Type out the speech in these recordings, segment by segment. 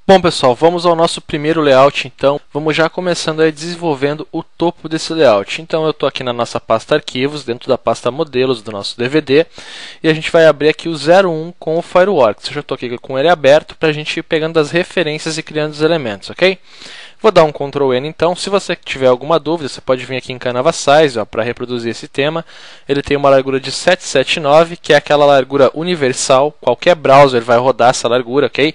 Bom pessoal, vamos ao nosso primeiro layout então. Vamos já começando aí desenvolvendo o topo desse layout. Então eu estou aqui na nossa pasta arquivos, dentro da pasta modelos do nosso DVD. E a gente vai abrir aqui o 01 com o Fireworks. Eu já estou aqui com ele aberto para a gente ir pegando as referências e criando os elementos, ok? Vou dar um Ctrl N então. Se você tiver alguma dúvida, você pode vir aqui em Canva Size para reproduzir esse tema. Ele tem uma largura de 779, que é aquela largura universal. Qualquer browser vai rodar essa largura, ok?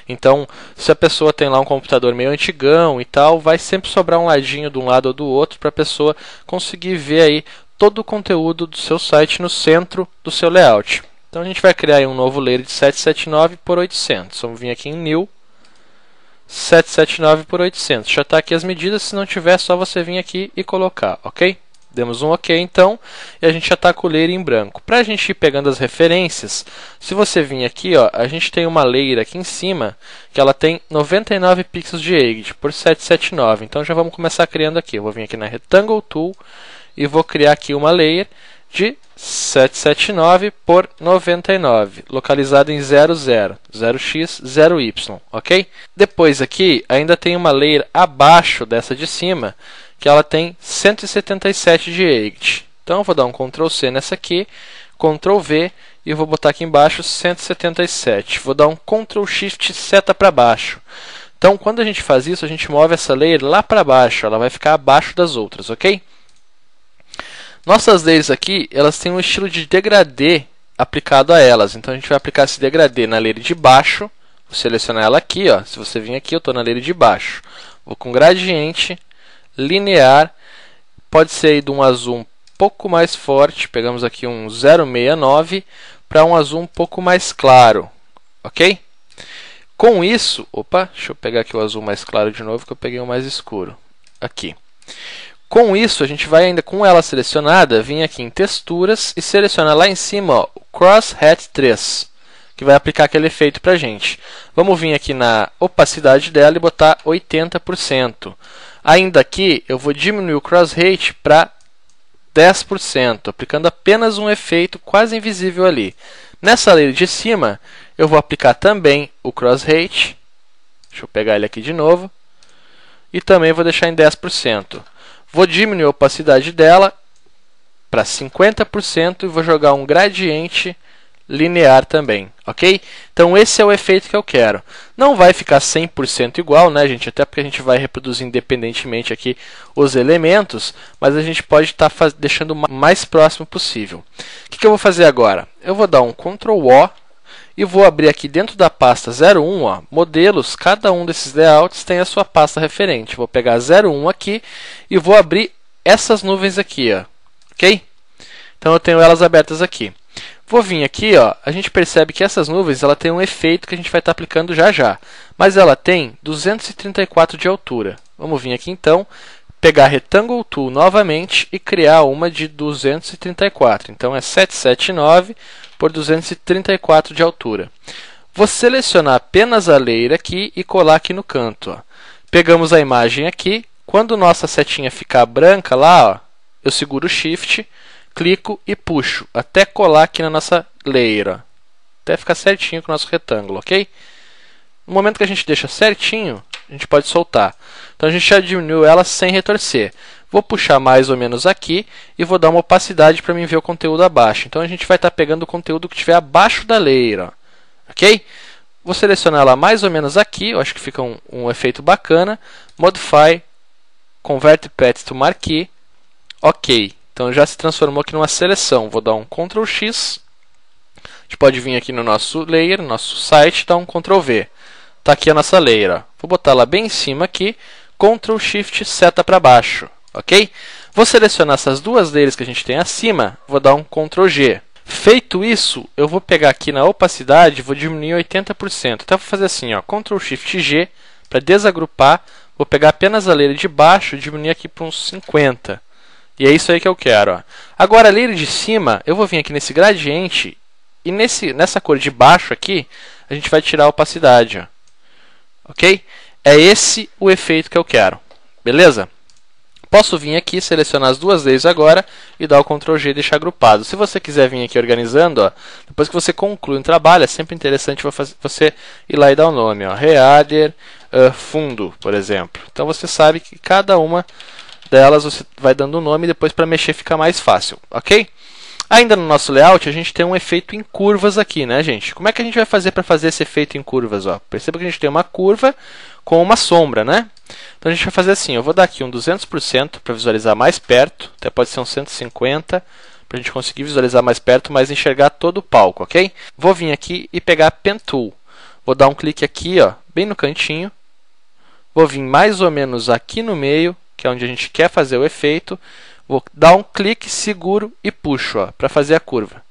Então, se a pessoa tem lá um computador meio antigão e tal, vai sempre sobrar um ladinho de um lado ou do outro para a pessoa conseguir ver aí todo o conteúdo do seu site no centro do seu layout. Então a gente vai criar aí um novo layer de 779 por 800. Vamos vir aqui em New, 779 por 800. Já está aqui as medidas, se não tiver é só você vir aqui e colocar, ok? Demos um OK então, e a gente já está com o layer em branco. Para a gente ir pegando as referências, se você vir aqui, ó, a gente tem uma layer aqui em cima, que ela tem 99 pixels de height por 779. Então já vamos começar criando aqui. Eu vou vir aqui na Rectangle Tool e vou criar aqui uma layer de 779 por 99, localizada em 00, 0x, 0y, ok? Depois aqui, ainda tem uma layer abaixo dessa de cima, que ela tem 177 de height. Então eu vou dar um Ctrl C nessa aqui, Ctrl V e vou botar aqui embaixo 177. Vou dar um Ctrl Shift seta para baixo. Então quando a gente faz isso, a gente move essa layer lá para baixo, ela vai ficar abaixo das outras, ok? Nossas layers aqui, elas têm um estilo de degradê aplicado a elas. Então a gente vai aplicar esse degradê na layer de baixo. Vou selecionar ela aqui, ó. Se você vir aqui, eu estou na layer de baixo. Vou com gradiente, linear, pode ser aí de um azul um pouco mais forte, pegamos aqui um 069, para um azul um pouco mais claro, ok? Com isso, opa, deixa eu pegar aqui o azul mais claro de novo, que eu peguei o mais escuro, aqui. Com isso, a gente vai ainda com ela selecionada, vir aqui em texturas e selecionar lá em cima ó, o Crosshat 3, que vai aplicar aquele efeito para a gente. Vamos vir aqui na opacidade dela e botar 80%. Ainda aqui, eu vou diminuir o crossrate para 10%, aplicando apenas um efeito quase invisível ali. Nessa layer de cima, eu vou aplicar também o crossrate. Deixa eu pegar ele aqui de novo. E também vou deixar em 10%. Vou diminuir a opacidade dela para 50% e vou jogar um gradiente linear também, ok? Então esse é o efeito que eu quero. Não vai ficar 100% igual, né, gente? Até porque a gente vai reproduzir independentemente aqui os elementos, mas a gente pode estar deixando o mais próximo possível. O que eu vou fazer agora? Eu vou dar um Ctrl O e vou abrir aqui dentro da pasta 01, ó, modelos, cada um desses layouts tem a sua pasta referente. Vou pegar 01 aqui e vou abrir essas nuvens aqui, ó, ok? Então eu tenho elas abertas aqui. Vou vir aqui, ó, a gente percebe que essas nuvens ela tem um efeito que a gente vai estar aplicando já já. Mas ela tem 234 de altura. Vamos vir aqui então, pegar a Rectangle Tool novamente e criar uma de 234. Então é 779 por 234 de altura. Vou selecionar apenas a layer aqui e colar aqui no canto. Ó. Pegamos a imagem aqui. Quando nossa setinha ficar branca lá, ó, eu seguro o Shift, clico e puxo até colar aqui na nossa layer, ó, até ficar certinho com o nosso retângulo, ok? No momento que a gente deixa certinho, a gente pode soltar. Então a gente já diminuiu ela sem retorcer. Vou puxar mais ou menos aqui e vou dar uma opacidade para mim ver o conteúdo abaixo. Então a gente vai estar pegando o conteúdo que estiver abaixo da layer, ó, ok? Vou selecionar ela mais ou menos aqui, eu acho que fica um efeito bacana. Modify, Convert Path to Marquee, ok. Então já se transformou aqui numa seleção. Vou dar um Ctrl X. A gente pode vir aqui no nosso layer, no nosso site, e dar um Ctrl V. Está aqui a nossa layer. Ó. Vou botar ela bem em cima aqui. Ctrl Shift seta para baixo. Ok? Vou selecionar essas duas layers que a gente tem acima. Vou dar um Ctrl G. Feito isso, eu vou pegar aqui na opacidade e vou diminuir 80%. Então vou fazer assim, ó, Ctrl Shift G para desagrupar. Vou pegar apenas a layer de baixo e diminuir aqui para uns 50%. E é isso aí que eu quero. Ó. Agora, a layer de cima, eu vou vir aqui nesse gradiente e nessa cor de baixo aqui, a gente vai tirar a opacidade. Ó. Ok? É esse o efeito que eu quero. Beleza? Posso vir aqui, selecionar as duas layers agora e dar o Ctrl G e deixar agrupado. Se você quiser vir aqui organizando, ó, depois que você conclui um trabalho, é sempre interessante você ir lá e dar o nome. Ó, Reader fundo, por exemplo. Então você sabe que cada uma delas você vai dando um nome e depois para mexer fica mais fácil, ok? Ainda no nosso layout, a gente tem um efeito em curvas aqui, né, gente? Como é que a gente vai fazer para fazer esse efeito em curvas? Ó? Perceba que a gente tem uma curva com uma sombra, né? Então a gente vai fazer assim, eu vou dar aqui um 200% para visualizar mais perto, até pode ser um 150%, para a gente conseguir visualizar mais perto, mas enxergar todo o palco, ok? Vou vir aqui e pegar a Pen Tool. Vou dar um clique aqui, ó, bem no cantinho. Vou vir mais ou menos aqui no meio, que é onde a gente quer fazer o efeito. Vou dar um clique, seguro e puxo para fazer a curva.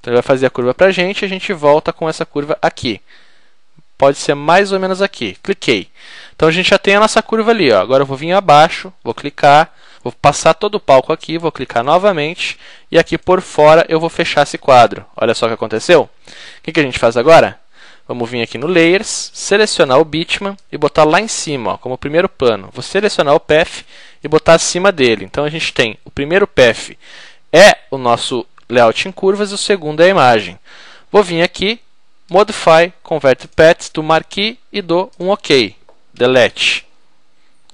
Então ele vai fazer a curva para a gente volta com essa curva aqui. Pode ser mais ou menos aqui. Cliquei. Então a gente já tem a nossa curva ali. Ó. Agora eu vou vir abaixo, vou clicar, vou passar todo o palco aqui, vou clicar novamente e aqui por fora eu vou fechar esse quadro. Olha só o que aconteceu. O que a gente faz agora? Vamos vir aqui no Layers, selecionar o Bitmap e botar lá em cima, ó, como primeiro plano. Vou selecionar o Path e botar acima dele. Então a gente tem o primeiro Path é o nosso layout em curvas e o segundo é a imagem. Vou vir aqui, Modify, Convert Path to Marquee e dou um OK. Delete.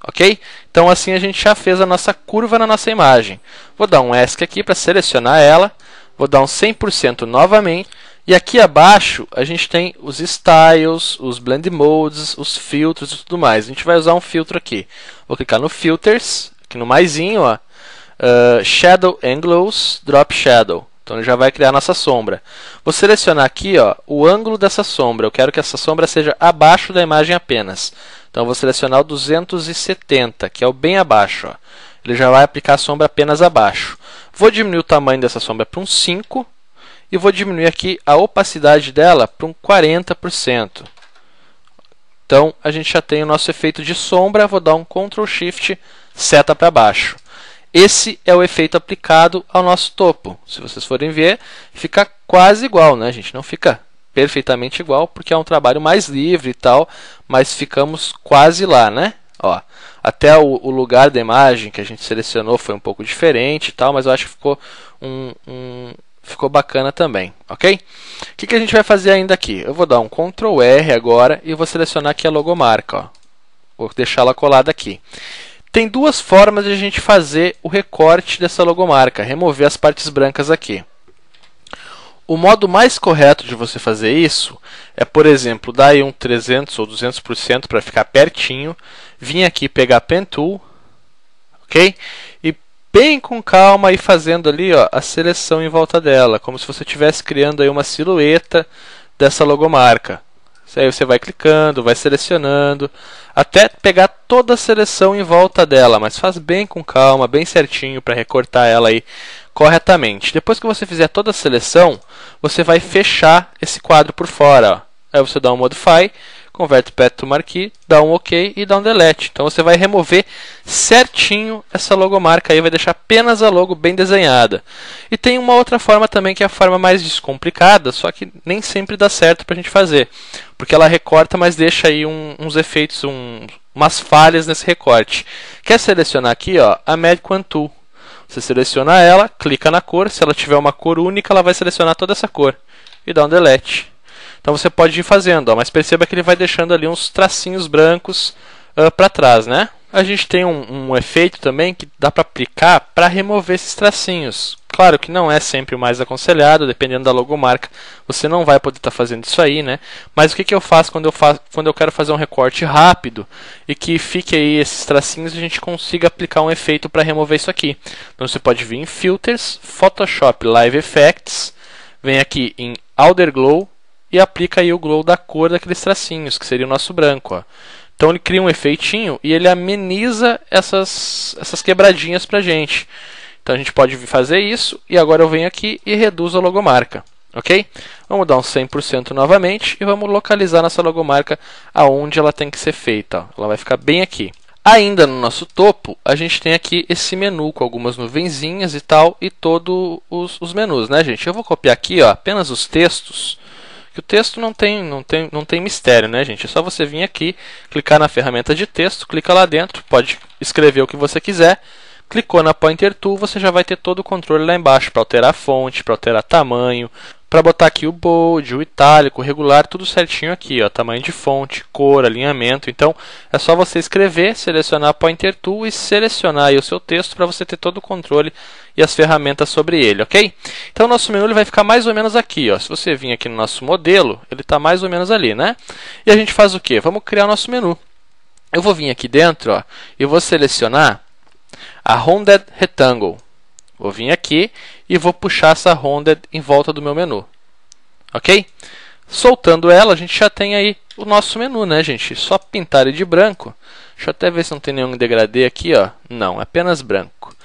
Ok? Então assim a gente já fez a nossa curva na nossa imagem. Vou dar um ESC aqui para selecionar ela. Vou dar um 100% novamente. E aqui abaixo a gente tem os styles, os blend modes, os filtros e tudo mais. A gente vai usar um filtro aqui. Vou clicar no filters, aqui no maisinho, ó, Shadow and Glows, Drop Shadow. Então ele já vai criar a nossa sombra. Vou selecionar aqui, ó, o ângulo dessa sombra. Eu quero que essa sombra seja abaixo da imagem apenas. Então eu vou selecionar o 270, que é o bem abaixo. Ó. Ele já vai aplicar a sombra apenas abaixo. Vou diminuir o tamanho dessa sombra para um 5. E vou diminuir aqui a opacidade dela para um 40%. Então, a gente já tem o nosso efeito de sombra. Vou dar um Ctrl Shift, seta para baixo. Esse é o efeito aplicado ao nosso topo. Se vocês forem ver, fica quase igual, né, gente? Não fica perfeitamente igual, porque é um trabalho mais livre e tal, mas ficamos quase lá, né? Ó, até o lugar da imagem que a gente selecionou foi um pouco diferente e tal, mas eu acho que ficou ficou bacana também, ok? O que a gente vai fazer ainda aqui? Eu vou dar um Ctrl R agora e vou selecionar aqui a logomarca. Ó. Vou deixá-la colada aqui. Tem duas formas de a gente fazer o recorte dessa logomarca, remover as partes brancas aqui. O modo mais correto de você fazer isso é, por exemplo, dar aí um 300 ou 200% para ficar pertinho, vir aqui pegar a Pen Tool, ok? E bem com calma e fazendo ali, ó, a seleção em volta dela, como se você estivesse criando aí uma silhueta dessa logomarca. Aí você vai clicando, vai selecionando, até pegar toda a seleção em volta dela, mas faz bem com calma, bem certinho para recortar ela aí corretamente. Depois que você fizer toda a seleção, você vai fechar esse quadro por fora. Ó. Aí você dá um Modify, Convert Path to Marquee, dá um OK e dá um Delete. Então você vai remover certinho essa logomarca aí, vai deixar apenas a logo bem desenhada. E tem uma outra forma também, que é a forma mais descomplicada, só que nem sempre dá certo para a gente fazer. Porque ela recorta, mas deixa aí uns efeitos, umas falhas nesse recorte. Quer selecionar aqui, ó, a Magic Wand Tool. Você seleciona ela, clica na cor, se ela tiver uma cor única, ela vai selecionar toda essa cor. E dá um Delete. Então você pode ir fazendo, ó, mas perceba que ele vai deixando ali uns tracinhos brancos para trás, né? A gente tem um efeito também que dá para aplicar para remover esses tracinhos. Claro que não é sempre o mais aconselhado, dependendo da logomarca, você não vai poder estar fazendo isso aí, né? Mas o que eu faço quando eu quero fazer um recorte rápido e que fique aí esses tracinhos e a gente consiga aplicar um efeito para remover isso aqui? Então você pode vir em Filters, Photoshop Live Effects, vem aqui em Outer Glow, e aplica aí o glow da cor daqueles tracinhos, que seria o nosso branco. Ó. Então ele cria um efeitinho e ele ameniza essas quebradinhas para a gente. Então a gente pode fazer isso e agora eu venho aqui e reduzo a logomarca. Ok? Vamos dar um 100% novamente e vamos localizar nossa logomarca aonde ela tem que ser feita. Ó. Ela vai ficar bem aqui. Ainda no nosso topo, a gente tem aqui esse menu com algumas nuvenzinhas e tal, e todos os menus, né, gente? Eu vou copiar aqui, ó, apenas os textos Que o texto não tem mistério, né, gente? É só você vir aqui, clicar na ferramenta de texto, clica lá dentro, pode escrever o que você quiser. Clicou na Pointer Tool, você já vai ter todo o controle lá embaixo para alterar a fonte, para alterar tamanho, para botar aqui o bold, o itálico, o regular, tudo certinho aqui, ó, tamanho de fonte, cor, alinhamento. Então, é só você escrever, selecionar a Pointer Tool e selecionar aí o seu texto para você ter todo o controle e as ferramentas sobre ele, ok? Então, o nosso menu ele vai ficar mais ou menos aqui, ó. Se você vir aqui no nosso modelo, ele está mais ou menos ali, né? E a gente faz o quê? Vamos criar o nosso menu. Eu vou vir aqui dentro, ó, e vou selecionar a Rounded Rectangle. Vou vir aqui e vou puxar essa Rounded em volta do meu menu. Ok? Soltando ela, a gente já tem aí o nosso menu, né, gente? Só pintar ele de branco. Deixa eu até ver se não tem nenhum degradê aqui, ó. Não, é apenas branco.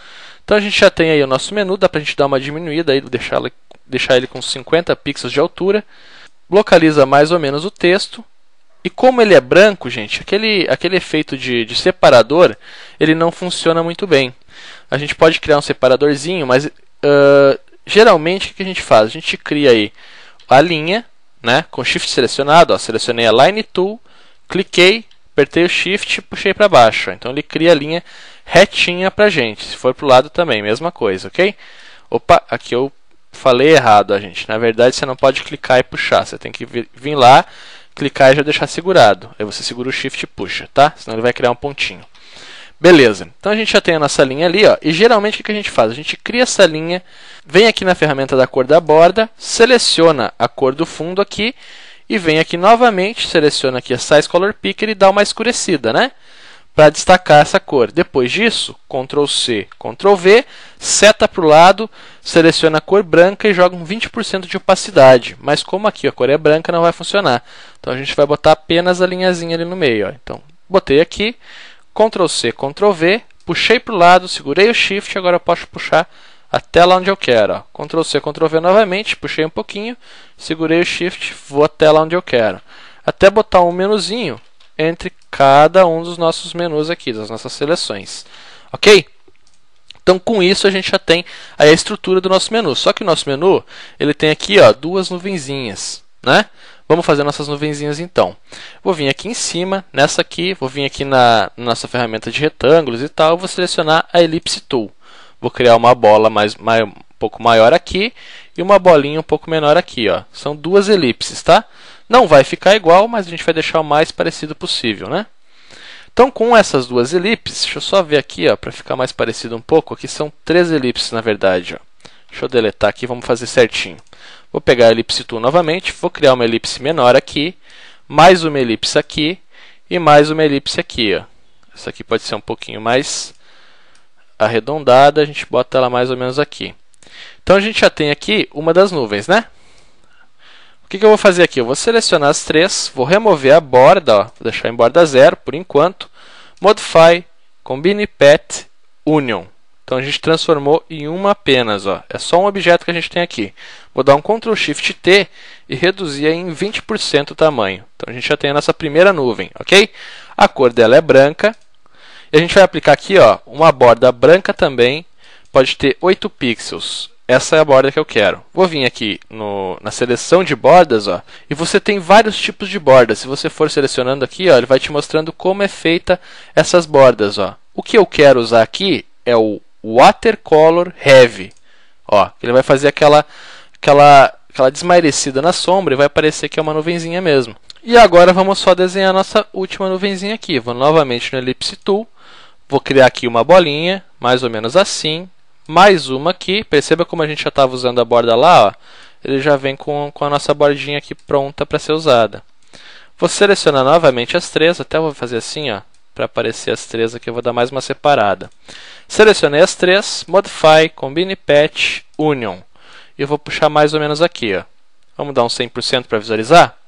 Então a gente já tem aí o nosso menu. Dá pra gente dar uma diminuída aí, deixar ele com 50 pixels de altura. Localiza mais ou menos o texto. E como ele é branco, gente, aquele efeito de separador, ele não funciona muito bem. A gente pode criar um separadorzinho, mas geralmente o que a gente faz? A gente cria aí a linha, né, com Shift selecionado, ó, selecionei a Line Tool, cliquei, apertei o Shift e puxei para baixo. Ó. Então ele cria a linha retinha para a gente. Se for para o lado também, mesma coisa, ok? Opa, aqui eu falei errado, ó, gente. Na verdade, você não pode clicar e puxar. Você tem que vir lá, clicar e já deixar segurado. Aí você segura o Shift e puxa, tá? Senão ele vai criar um pontinho. Beleza. Então a gente já tem a nossa linha ali, ó. E geralmente o que a gente faz? A gente cria essa linha, vem aqui na ferramenta da cor da borda, seleciona a cor do fundo aqui e vem aqui novamente, seleciona aqui a Size Color Picker e dá uma escurecida, né? Para destacar essa cor. Depois disso, Ctrl C, Ctrl V, seta para o lado, seleciona a cor branca e joga um 20% de opacidade. Mas como aqui a cor é branca, não vai funcionar. Então a gente vai botar apenas a linhazinha ali no meio. Ó. Então, botei aqui, Ctrl C, Ctrl V, puxei para o lado, segurei o Shift, agora eu posso puxar até lá onde eu quero. Ó. Ctrl C, Ctrl V novamente, puxei um pouquinho, segurei o Shift, vou até lá onde eu quero. Até botar um menuzinho entre cada um dos nossos menus aqui, das nossas seleções. Ok? Então, com isso, a gente já tem aí a estrutura do nosso menu. Só que o nosso menu, ele tem aqui, ó, duas nuvenzinhas, né? Vamos fazer nossas nuvenzinhas então. Vou vir aqui em cima, nessa aqui, vou vir aqui na nossa ferramenta de retângulos e tal, vou selecionar a Ellipse Tool. Vou criar uma bola um pouco maior aqui e uma bolinha um pouco menor aqui, ó. São duas elipses, tá? Não vai ficar igual, mas a gente vai deixar o mais parecido possível, né? Então, com essas duas elipses, deixa eu só ver aqui, para ficar mais parecido um pouco. Aqui são 3 elipses, na verdade. Ó. Deixa eu deletar aqui, vamos fazer certinho. Vou pegar a Ellipse Tool novamente, vou criar uma elipse menor aqui, mais uma elipse aqui e mais uma elipse aqui. Ó. Essa aqui pode ser um pouquinho mais arredondada, a gente bota ela mais ou menos aqui. Então, a gente já tem aqui uma das nuvens, né? O que eu vou fazer aqui? Eu vou selecionar as 3, vou remover a borda, ó, vou deixar em borda 0 por enquanto. Modify, Combine Path, Union. Então a gente transformou em uma apenas. Ó. É só um objeto que a gente tem aqui. Vou dar um Ctrl Shift T e reduzir em 20% o tamanho. Então a gente já tem a nossa primeira nuvem, ok? A cor dela é branca. E a gente vai aplicar aqui, ó, uma borda branca também. Pode ter 8 pixels. Essa é a borda que eu quero. Vou vir aqui na seleção de bordas, ó, e você tem vários tipos de bordas. Se você for selecionando aqui, ó, ele vai te mostrando como é feita essas bordas. Ó. O que eu quero usar aqui é o Watercolor Heavy. Ó, ele vai fazer aquela desmairecida na sombra e vai parecer que é uma nuvenzinha mesmo. E agora vamos só desenhar a nossa última nuvenzinha aqui. Vou novamente no Ellipse Tool, vou criar aqui uma bolinha, mais ou menos assim. Mais uma aqui, perceba como a gente já estava usando a borda lá, ó, ele já vem com a nossa bordinha aqui pronta para ser usada. Vou selecionar novamente as 3, até vou fazer assim, ó, para aparecer as 3 aqui, eu vou dar mais uma separada. Selecionei as 3, Modify, Combine Path, Union. E eu vou puxar mais ou menos aqui. Ó. Vamos dar um 100% para visualizar?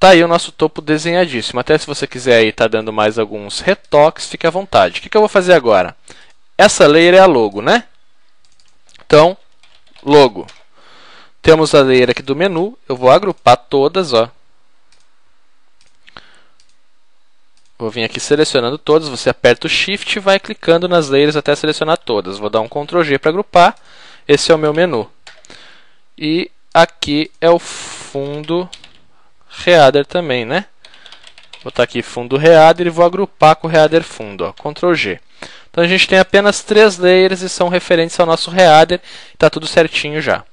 Tá aí o nosso topo desenhadíssimo. Até se você quiser aí tá dando mais alguns retoques, fique à vontade. O que eu vou fazer agora? Essa layer é a logo, né? Então, logo. Temos a layer aqui do menu. Eu vou agrupar todas, ó. Vou vir aqui selecionando todas. Você aperta o Shift e vai clicando nas layers até selecionar todas. Vou dar um Ctrl G para agrupar. Esse é o meu menu. E aqui é o fundo Reader também, né? Vou botar aqui fundo Reader e vou agrupar com o Reader fundo, ó, Ctrl G. Então a gente tem apenas 3 layers e são referentes ao nosso Reader, está tudo certinho já.